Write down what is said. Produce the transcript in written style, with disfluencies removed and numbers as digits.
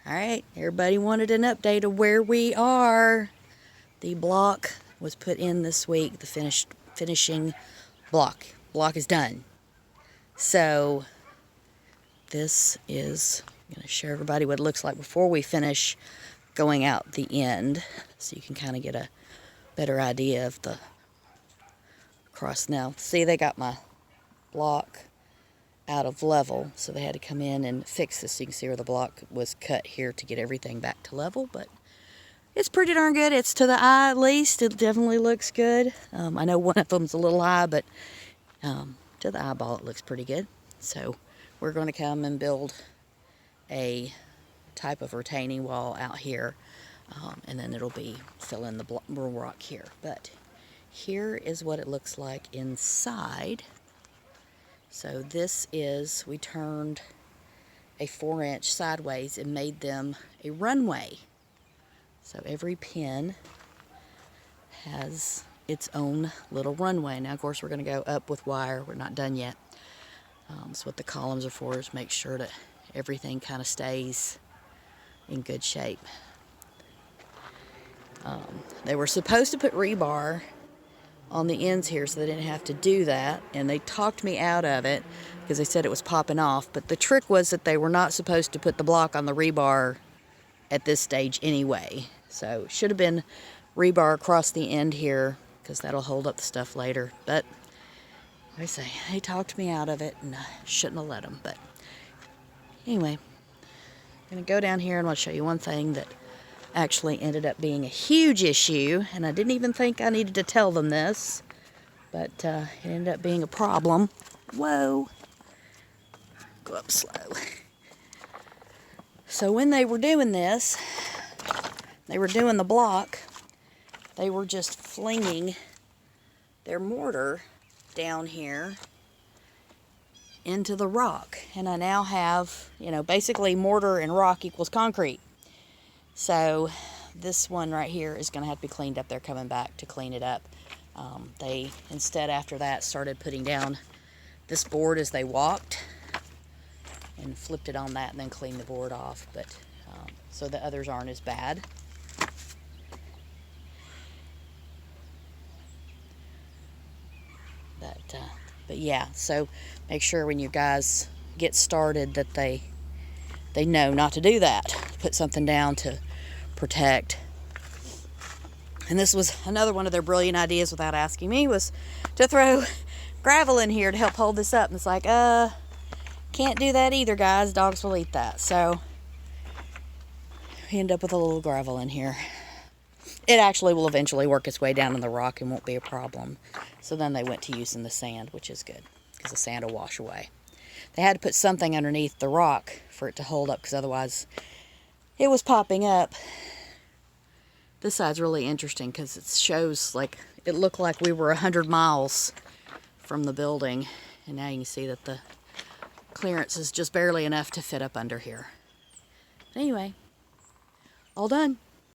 Alright, everybody wanted an update of where we are. The block was put in this week, the finishing block. Block is done. So, this is, I'm going to show everybody what it looks like before we finish going out the end. So you can kind of get a better idea of the cross. Now, see, they got my block out of level, so they had to come in and fix this. So you can see where the block was cut here to get everything back to level, but it's pretty darn good. It's to the eye, at least. It definitely looks good. I know one of them's a little high, but to the eyeball it looks pretty good. So we're going to come and build a type of retaining wall out here, and then it'll be fill in the rock here. But here is what it looks like inside. So this is, we turned a 4-inch sideways and made them a runway. So every pin has its own little runway. Now, of course, we're going to go up with wire. We're not done yet. So what the columns are for is make sure that everything kind of stays in good shape. They were supposed to put rebar on the ends here so they didn't have to do that, and they talked me out of it because they said it was popping off. But the trick was that they were not supposed to put the block on the rebar at this stage anyway. So it should have been rebar across the end here because that'll hold up the stuff later. But like I say, they talked me out of it, and I shouldn't have let them. But anyway, I'm going to go down here and I'll show you one thing that actually ended up being a huge issue, and I didn't even think I needed to tell them this, but it ended up being a problem. Whoa, go up slow. So when they were doing this, they were doing the block, they were just flinging their mortar down here into the rock, and I now have, basically mortar and rock equals concrete. So this one right here is going to have to be cleaned up. They're coming back to clean it up. They instead after that started putting down this board as they walked and flipped it on that and then cleaned the board off. But so the others aren't as bad. But yeah, so make sure when you guys get started that they know not to do that. Put something down to protect. And this was another one of their brilliant ideas without asking me, was to throw gravel in here to help hold this up. And it's like, can't do that either, guys. Dogs will eat that. So we end up with a little gravel in here. It actually will eventually work its way down in the rock and won't be a problem. So then they went to using the sand, which is good because the sand will wash away. They had to put something underneath the rock for it to hold up, because otherwise it was popping up. This side's really interesting because it shows like it looked like we were 100 miles from the building, and now you can see that the clearance is just barely enough to fit up under here. Anyway, all done.